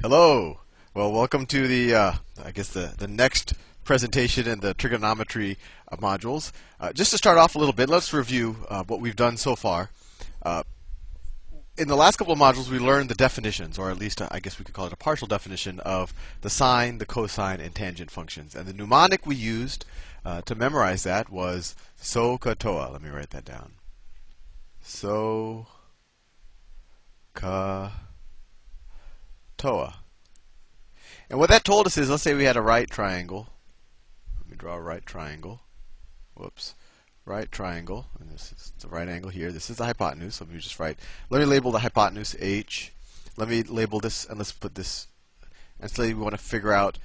Hello. Well, welcome to the next presentation in the trigonometry modules. Just to start off a little bit, let's review what we've done so far. Uh, in the last couple of modules, we learned the definitions, or at least I guess we could call it a partial definition of the sine, the cosine, and tangent functions. And the mnemonic we used to memorize that was SOHCAHTOA. Let me write that down. SOHCAHTOA. And what that told us is, let's say we had a right triangle. Let me draw a right triangle. Whoops. Right triangle. And this is the right angle here. This is the hypotenuse. So let me just write. Let me label the hypotenuse H. Let me label this, and let's put this. And say we want to figure out,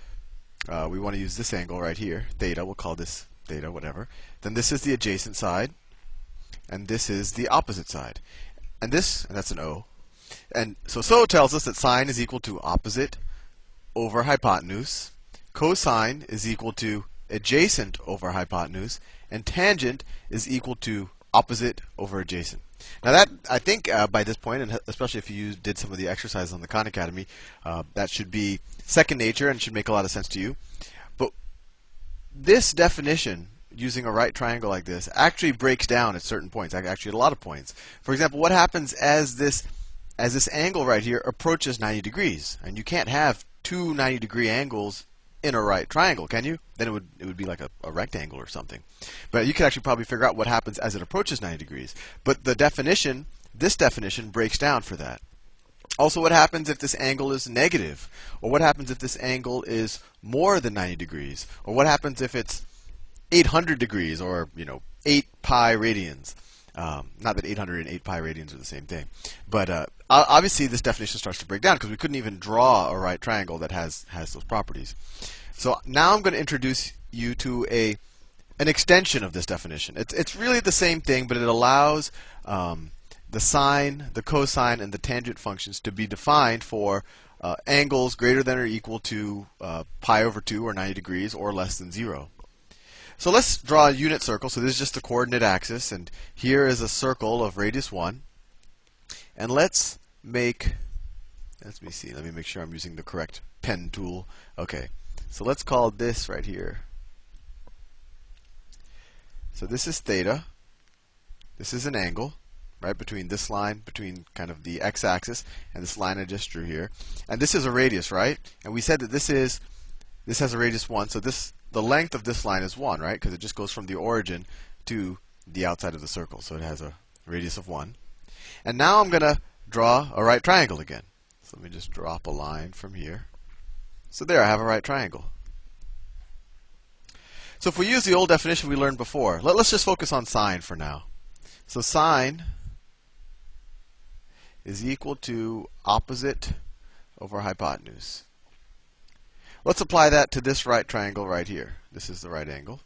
we want to use this angle right here, theta. We'll call this theta, whatever. Then this is the adjacent side. And this is the opposite side. And that's an O. And so tells us that sine is equal to opposite over hypotenuse, cosine is equal to adjacent over hypotenuse, and tangent is equal to opposite over adjacent. Now that, I think by this point, and especially if you did some of the exercises on the Khan Academy, that should be second nature and should make a lot of sense to you. But this definition, using a right triangle like this, actually breaks down at certain points, actually at a lot of points. For example, what happens as this angle right here approaches 90 degrees? And you can't have two 90-degree angles in a right triangle, can you? Then it would be like a rectangle or something. But you could actually probably figure out what happens as it approaches 90 degrees. But the definition, this definition, breaks down for that. Also, what happens if this angle is negative? Or what happens if this angle is more than 90 degrees? Or what happens if it's 800 degrees, or 8 pi radians? Not that 800 and 8 pi radians are the same thing. But obviously this definition starts to break down because we couldn't even draw a right triangle that has those properties. So now I'm going to introduce you to an extension of this definition. It's really the same thing, but it allows the sine, the cosine, and the tangent functions to be defined for angles greater than or equal to pi over 2 or 90 degrees or less than 0. So let's draw a unit circle. So this is just the coordinate axis, and here is a circle of radius 1. And let me see, let me make sure I'm using the correct pen tool. Okay, so let's call this right here. So this is theta. This is an angle, right, between this line, between kind of the x-axis, and this line I just drew here. And this is a radius, right? And we said that this has a radius 1, so the length of this line is 1, right? Because it just goes from the origin to the outside of the circle. So it has a radius of 1. And now I'm going to draw a right triangle again. So let me just drop a line from here. So there, I have a right triangle. So if we use the old definition we learned before, let's just focus on sine for now. So sine is equal to opposite over hypotenuse. Let's apply that to this right triangle right here. This is the right angle.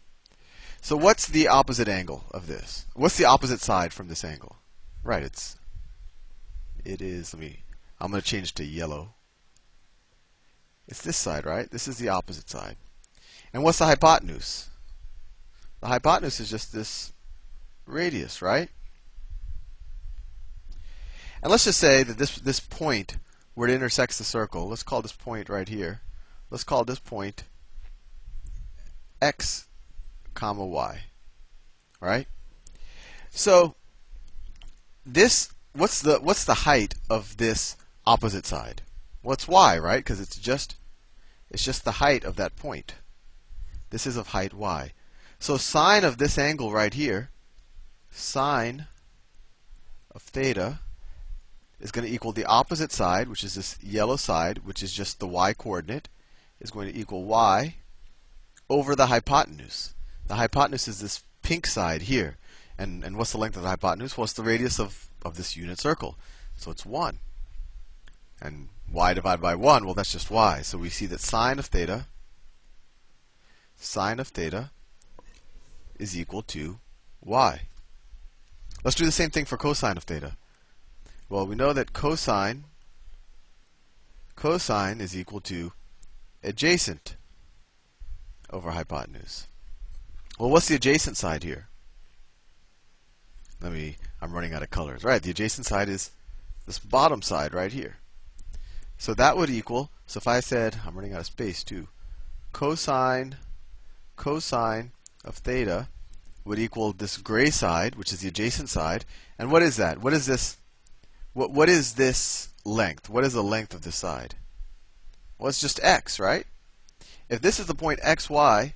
So what's the opposite angle of this? What's the opposite side from this angle? Right, I'm going to change to yellow. It's this side, right? This is the opposite side. And what's the hypotenuse? The hypotenuse is just this radius, right? And let's just say that this point where it intersects the circle, let's call this point right here. Let's call this point x, comma y, right? So what's the height of this opposite side? Well, it's y, right? Because it's just the height of that point. This is of height y. So sine of this angle right here, sine of theta, is going to equal the opposite side, which is this yellow side, which is just the y coordinate, is going to equal y over the hypotenuse. The hypotenuse is this pink side here. And what's the length of the hypotenuse? Well, it's the radius of this unit circle. So it's 1. And y divided by 1, well, that's just y. So we see that sine of theta is equal to y. Let's do the same thing for cosine of theta. Well, we know that cosine is equal to adjacent over hypotenuse. Well, what's the adjacent side here? I'm running out of colors. Right, the adjacent side is this bottom side right here. So that would equal, so if I said, I'm running out of space too, cosine of theta would equal this gray side, which is the adjacent side. And what is that? What is this? What is this length? What is the length of this side? Well, it's just x, right? If this is the point xy,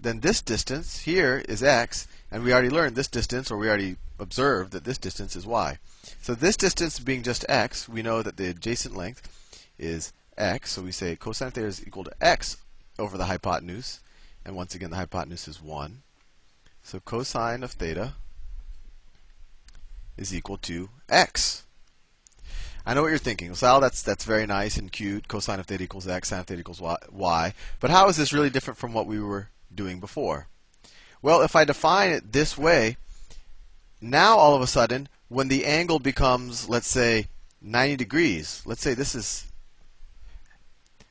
then this distance here is x, and we already learned this distance, or we already observed that this distance is y. So this distance being just x, we know that the adjacent length is x. So we say cosine of theta is equal to x over the hypotenuse. And once again, the hypotenuse is 1. So cosine of theta is equal to x. I know what you're thinking. Sal, that's very nice and cute. Cosine of theta equals x, sine of theta equals y. But how is this really different from what we were doing before? Well, if I define it this way, now all of a sudden, when the angle becomes, let's say, 90 degrees, let's say this is,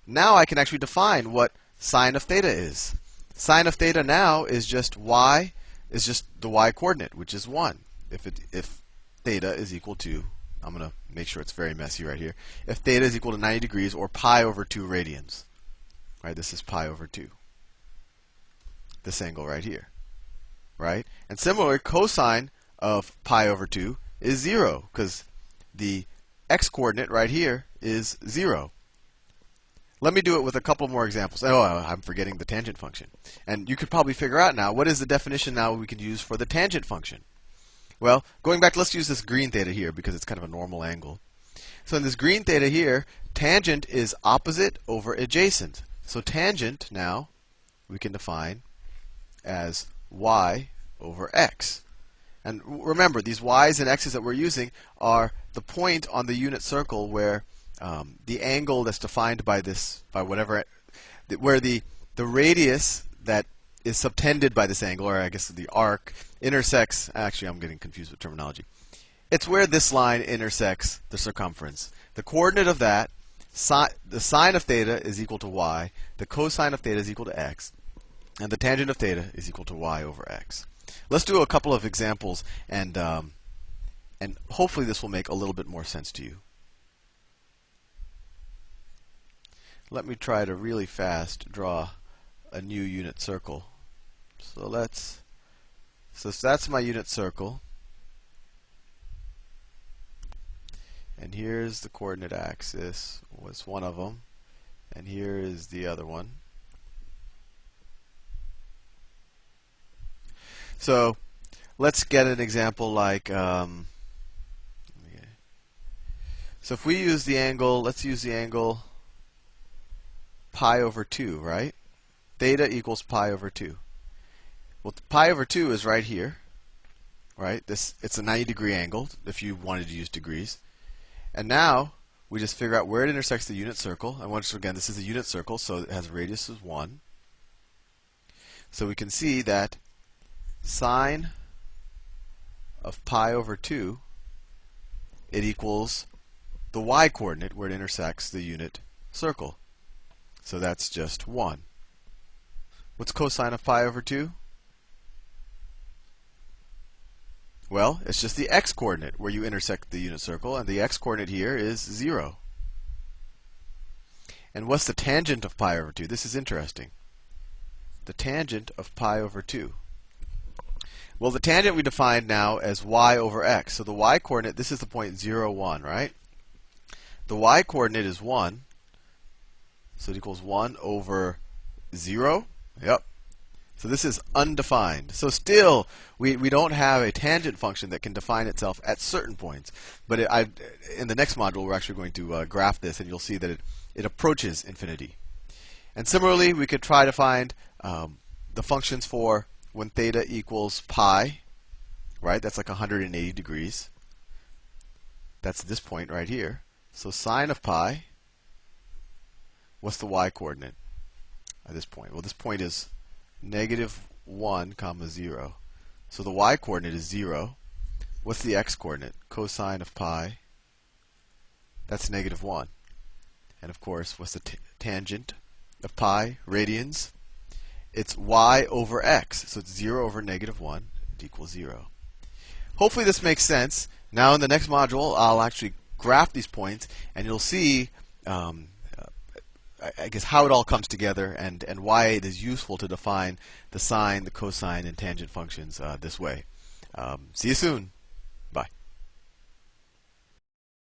now I can actually define what sine of theta is. Sine of theta now is just y, is just the y coordinate, which is 1. If theta is equal to, I'm going to make sure it's very messy right here. If theta is equal to 90 degrees, or pi over 2 radians. Right, this is pi over 2. This angle right here. Right? And similarly, cosine of pi over 2 is 0, because the x-coordinate right here is 0. Let me do it with a couple more examples. Oh, I'm forgetting the tangent function. And you could probably figure out now, what is the definition now we can use for the tangent function? Well, going back, let's use this green theta here, because it's kind of a normal angle. So in this green theta here, tangent is opposite over adjacent. So tangent now we can define as y over x. And remember, these y's and x's that we're using are the point on the unit circle where the angle that's defined by this, by whatever, where the radius that is subtended by this angle, or I guess the arc, intersects, actually I'm getting confused with terminology. It's where this line intersects the circumference. The coordinate of that, the sine of theta is equal to y, the cosine of theta is equal to x, and the tangent of theta is equal to y over x. Let's do a couple of examples, and hopefully this will make a little bit more sense to you. Let me try to really fast draw a new unit circle. So that's my unit circle. And here's the coordinate axis, was one of them. And here is the other one. So let's get an example like, so if we use the angle, let's use the angle pi over 2, right? Theta equals pi over 2. Well, pi over 2 is right here, right? It's a 90-degree angle if you wanted to use degrees. And now we just figure out where it intersects the unit circle. And once again, this is a unit circle, so it has a radius of 1. So we can see that sine of pi over 2, it equals the y coordinate where it intersects the unit circle. So that's just 1. What's cosine of pi over 2? Well, it's just the x-coordinate where you intersect the unit circle, and the x-coordinate here is 0. And what's the tangent of pi over 2? This is interesting. The tangent of pi over 2. Well, the tangent we defined now as y over x. So the y-coordinate, this is the point 0, 1, right? The y-coordinate is 1. So it equals 1 over 0. Yep. So this is undefined. So still, we don't have a tangent function that can define itself at certain points. But in the next module, we're actually going to graph this, and you'll see that it approaches infinity. And similarly, we could try to find the functions for when theta equals pi, right? That's like 180 degrees. That's this point right here. So sine of pi, what's the y-coordinate at this point? Well, this point is negative 1 comma 0. So the y-coordinate is 0. What's the x-coordinate? Cosine of pi, that's negative 1. And of course, what's the tangent of pi, radians? It's y over x. So it's 0 over negative 1. It equals 0. Hopefully this makes sense. Now in the next module, I'll actually graph these points, and you'll see um, I guess how it all comes together and why it is useful to define the sine, the cosine, and tangent functions this way. See you soon.